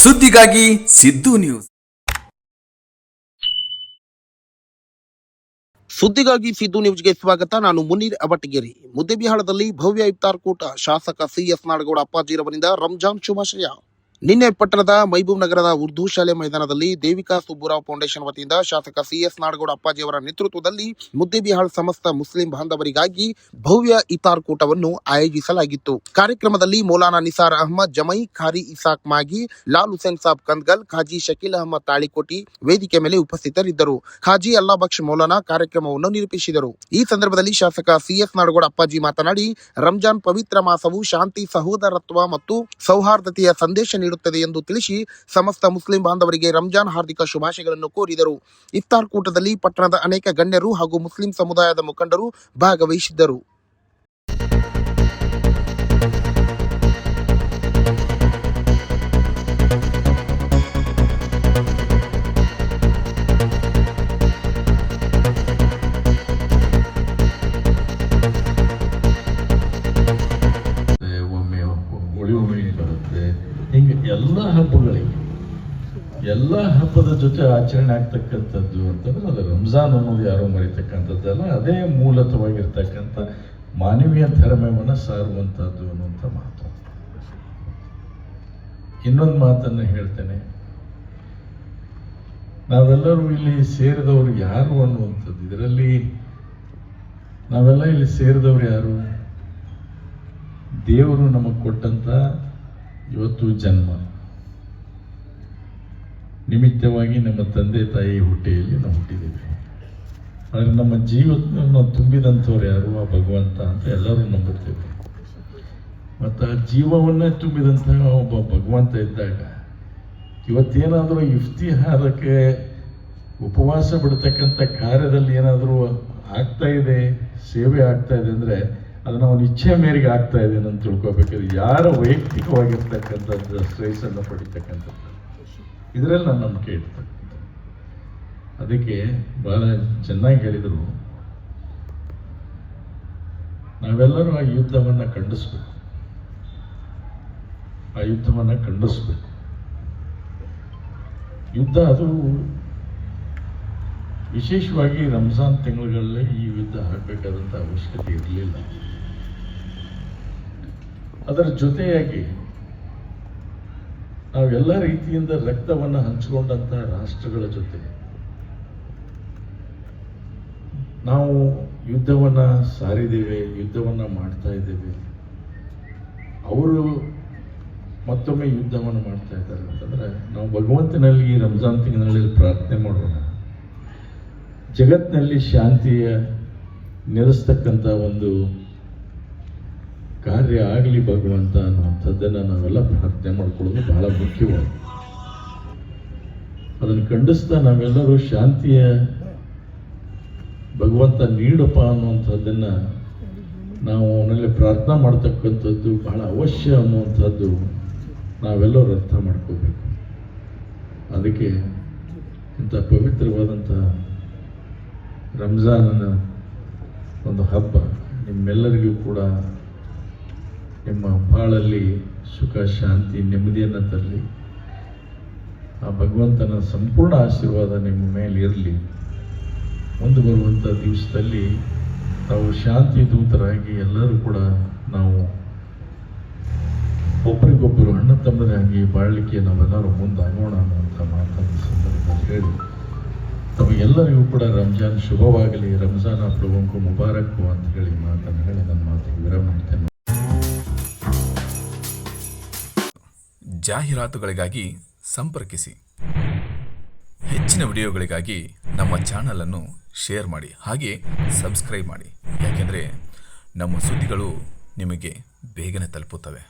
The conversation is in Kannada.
ಸುದ್ದಿಗಾಗಿ ಸಿದ್ದು ನ್ಯೂಸ್. ಸುದ್ದಿಗಾಗಿ ಸಿದ್ದು ನ್ಯೂಸ್ಗೆ ಸ್ವಾಗತ. ನಾನು ಮುನೀರ್ ಅವಟಗೇರಿ. ಮುದ್ದೇಬಿಹಾಳದಲ್ಲಿ ಭವ್ಯ ಇಫ್ತಾರ್ ಕೂಟ. ಶಾಸಕ ಸಿಎಸ್ ನಾಡಗೌಡ ಅಪ್ಪಾಜಿರವರಿಂದ ರಂಜಾನ್ ಶುಭಾಶಯ. ನಿನ್ನೆ ಪಟ್ಟಣದ ಮೈಬೂಬ್ ನಗರದ ಉರ್ದು ಶಾಲೆ ಮೈದಾನದಲ್ಲಿ ದೇವಿಕಾ ಸುಬ್ಬುರಾವ್ ಫೌಂಡೇಶನ್ ವತಿಯಿಂದ ಶಾಸಕ ಸಿಎಸ್ ನಾಡಗೌಡ ಅಪ್ಪಾಜಿಯವರ ನೇತೃತ್ವದಲ್ಲಿ ಮುದ್ದೇಬಿಹಾಳ್ ಸಮಸ್ತ ಮುಸ್ಲಿಂ ಬಾಂಧವರಿಗಾಗಿ ಭವ್ಯ ಇಫ್ತಾರ್ ಕೂಟವನ್ನು ಆಯೋಜಿಸಲಾಗಿತ್ತು. ಕಾರ್ಯಕ್ರಮದಲ್ಲಿ ಮೌಲಾನಾ ನಿಸಾರ್ ಅಹಮದ್ ಜಮೈ, ಖಾರಿ ಇಸಾಕ್ ಮಾಗಿ, ಲಾಲ್ ಹುಸೇನ್ ಸಾಬ್ ಕಂದ್ಗಲ್, ಖಾಜಿ ಶಕೀಲ್ ಅಹಮದ್ ತಾಳಿಕೋಟಿ ವೇದಿಕೆ ಮೇಲೆ ಉಪಸ್ಥಿತರಿದ್ದರು. ಖಾಜಿ ಅಲ್ಲಾ ಬಕ್ಷ್ ಮೌಲಾನಾ ಕಾರ್ಯಕ್ರಮವನ್ನು ನಿರೂಪಿಸಿದರು. ಈ ಸಂದರ್ಭದಲ್ಲಿ ಶಾಸಕ ಸಿಎಸ್ ನಾಡಗೌಡ ಅಪ್ಪಾಜಿ ಮಾತನಾಡಿ, ರಂಜಾನ್ ಪವಿತ್ರ ಮಾಸವು ಶಾಂತಿ, ಸಹೋದರತ್ವ ಮತ್ತು ಸೌಹಾರ್ದತೆಯ ಸಂದೇಶ ನೀಡುತ್ತದೆ ಎಂದು ತಿಳಿಸಿ ಸಮಸ್ತ ಮುಸ್ಲಿಂ ಬಾಂಧವರಿಗೆ ರಂಜಾನ್ ಹಾರ್ದಿಕ ಶುಭಾಶಯಗಳನ್ನು ಕೋರಿದರು. ಇಫ್ತಾರ್ ಕೂಟದಲ್ಲಿ ಪಟ್ಟಣದ ಅನೇಕ ಗಣ್ಯರು ಹಾಗೂ ಮುಸ್ಲಿಂ ಸಮುದಾಯದ ಮುಖಂಡರು ಭಾಗವಹಿಸಿದ್ದರು. ಹಿಂಗೆ ಎಲ್ಲ ಹಬ್ಬದ ಜೊತೆ ಆಚರಣೆ ಆಗ್ತಕ್ಕಂಥದ್ದು ಅಂತಂದ್ರೆ ಅದು ರಂಜಾನ್ ಅನ್ನೋದು ಯಾರೋ ಮರಿತಕ್ಕಂಥದ್ದಲ್ಲ, ಅದೇ ಮೂಲತವಾಗಿರ್ತಕ್ಕಂಥ ಮಾನವೀಯ ಧರ್ಮವನ್ನು ಸಾರುವಂಥದ್ದು ಅನ್ನುವಂಥ ಮಾತು. ಇನ್ನೊಂದು ಮಾತನ್ನು ಹೇಳ್ತೇನೆ, ನಾವೆಲ್ಲರೂ ಇಲ್ಲಿ ಸೇರಿದವರು ಯಾರು ಅನ್ನುವಂಥದ್ದು. ಇದರಲ್ಲಿ ನಾವೆಲ್ಲ ಇಲ್ಲಿ ಸೇರಿದವರು ಯಾರು? ದೇವರು ನಮಗೆ ಕೊಟ್ಟಂತ ಇವತ್ತು ಜನ್ಮ ನಿಮಿತ್ತವಾಗಿ ನಮ್ಮ ತಂದೆ ತಾಯಿ ಹೊಟ್ಟೆಯಲ್ಲಿ ನಾವು ಹುಟ್ಟಿದ್ದೇವೆ. ಆದರೆ ನಮ್ಮ ಜೀವನವನ್ನು ತುಂಬಿದಂಥವ್ರು ಯಾರು? ಆ ಭಗವಂತ ಅಂತ ಎಲ್ಲರೂ ನಂಬುತ್ತೇವೆ. ಮತ್ತು ಆ ಜೀವವನ್ನೇ ತುಂಬಿದಂತಹ ಒಬ್ಬ ಭಗವಂತ ಇದ್ದಾಗ ಇವತ್ತೇನಾದರೂ ಇಫ್ತಿಹಾರಕ್ಕೆ ಉಪವಾಸ ಬಿಡ್ತಕ್ಕಂಥ ಕಾರ್ಯದಲ್ಲಿ ಏನಾದರೂ ಆಗ್ತಾ ಇದೆ, ಸೇವೆ ಆಗ್ತಾ ಇದೆ ಅಂದರೆ ಅದು ನಾವು ಇಚ್ಛೆ ಮೇರೆಗೆ ಆಗ್ತಾ ಇದೆ ಅಂತ ತಿಳ್ಕೊಬೇಕಾದ್ರೆ ಯಾರ ವೈಯಕ್ತಿಕವಾಗಿರ್ತಕ್ಕಂಥದ್ದು ಶ್ರೇಯಸ್ಸನ್ನು ಪಡಿತಕ್ಕಂಥದ್ದು ಇದರಲ್ಲಿ ನಾನು ನಂಬಿಕೆ ಇಡ್ತಕ್ಕಂಥ. ಅದಕ್ಕೆ ಬಹಳ ಚೆನ್ನಾಗಿ ಹೇಳಿದರು, ನಾವೆಲ್ಲರೂ ಆ ಯುದ್ಧವನ್ನು ಖಂಡಿಸ್ಬೇಕು. ಯುದ್ಧ ಅದು ವಿಶೇಷವಾಗಿ ರಂಜಾನ್ ತಿಂಗಳುಗಳಲ್ಲಿ ಈ ಯುದ್ಧ ಆಗಬೇಕಾದಂಥ ಅವಶ್ಯಕತೆ ಇರಲಿಲ್ಲ. ಅದರ ಜೊತೆಯಾಗಿ ನಾವೆಲ್ಲ ರೀತಿಯಿಂದ ರಕ್ತವನ್ನು ಹಂಚಿಕೊಂಡಂಥ ರಾಷ್ಟ್ರಗಳ ಜೊತೆ ನಾವು ಯುದ್ಧವನ್ನು ಸಾರಿದ್ದೇವೆ, ಯುದ್ಧವನ್ನು ಮಾಡ್ತಾ ಇದ್ದೇವೆ. ಅವರು ಮತ್ತೊಮ್ಮೆ ಯುದ್ಧವನ್ನು ಮಾಡ್ತಾ ಇದ್ದಾರೆ ಅಂತಂದರೆ ನಾವು ಭಗವಂತನಲ್ಲಿ ಈ ರಂಜಾನ್ ತಿಂಗಳಲ್ಲಿ ಪ್ರಾರ್ಥನೆ ಮಾಡೋಣ, ಜಗತ್ತಿನಲ್ಲಿ ಶಾಂತಿಯ ನೆಲೆಸ್ತಕ್ಕಂಥ ಒಂದು ಕಾರ್ಯ ಆಗಲಿ ಭಗವಂತ ಅನ್ನುವಂಥದ್ದನ್ನು ನಾವೆಲ್ಲ ಪ್ರಾರ್ಥನೆ ಮಾಡ್ಕೊಳ್ಳೋದು ಬಹಳ ಮುಖ್ಯವಾದ. ಅದನ್ನು ಖಂಡಿಸ್ತಾ ನಾವೆಲ್ಲರೂ ಶಾಂತಿಯ ಭಗವಂತ ನೀಡಪ್ಪ ಅನ್ನುವಂಥದ್ದನ್ನು ನಾವು ಅವನಲ್ಲಿ ಪ್ರಾರ್ಥನೆ ಮಾಡ್ತಕ್ಕಂಥದ್ದು ಬಹಳ ಅವಶ್ಯ ಅನ್ನುವಂಥದ್ದು ನಾವೆಲ್ಲರೂ ಅರ್ಥ ಮಾಡ್ಕೋಬೇಕು. ಅದಕ್ಕೆ ಇಂಥ ಪವಿತ್ರವಾದಂಥ ರಂಜಾನನ ಒಂದು ಹಬ್ಬ ನಿಮ್ಮೆಲ್ಲರಿಗೂ ಕೂಡ ನಿಮ್ಮ ಬಾಳಲ್ಲಿ ಸುಖ, ಶಾಂತಿ, ನೆಮ್ಮದಿಯನ್ನು ತರಲಿ. ಆ ಭಗವಂತನ ಸಂಪೂರ್ಣ ಆಶೀರ್ವಾದ ನಿಮ್ಮ ಮೇಲೆ ಇರಲಿ. ಮುಂದೆ ಬರುವಂಥ ದಿವಸದಲ್ಲಿ ನಾವು ಶಾಂತಿ ದೂತರಾಗಿ ಎಲ್ಲರೂ ಕೂಡ ನಾವು ಒಬ್ಬರಿಗೊಬ್ಬರು ಅಣ್ಣ ತಮ್ಮರಾಗಿ ಬಾಳಲಿಕ್ಕೆ ನಾವೆಲ್ಲರೂ ಮುಂದಾಗೋಣ ಅನ್ನುವಂಥ ಮಾತನ್ನು ಸಂದರ್ಭದಲ್ಲಿ ಹೇಳಿ ತಮಗೆಲ್ಲರಿಗೂ ಕೂಡ ರಂಜಾನ್ ಶುಭವಾಗಲಿ, ರಂಜಾನ್ ಪ್ರಭುಂಕು ಮುಬಾರಕ್ಕು ಅಂತ ಹೇಳಿ ಮಾತನ್ನು ಹೇಳಿ ನನ್ನ ಮಾತಿಗೆ ವಿರಾಮ ಮಾಡ್ತೇನೆ. ಜಾಹೀರಾತುಗಳಿಗಾಗಿ ಸಂಪರ್ಕಿಸಿ. ಹೆಚ್ಚಿನ ವಿಡಿಯೋಗಳಿಗಾಗಿ ನಮ್ಮ ಚಾನಲನ್ನು ಶೇರ್ ಮಾಡಿ, ಹಾಗೆ ಸಬ್ಸ್ಕ್ರೈಬ್ ಮಾಡಿ. ಯಾಕೆಂದರೆ ನಮ್ಮ ಸುದ್ದಿಗಳು ನಿಮಗೆ ಬೇಗನೆ ತಲುಪುತ್ತವೆ.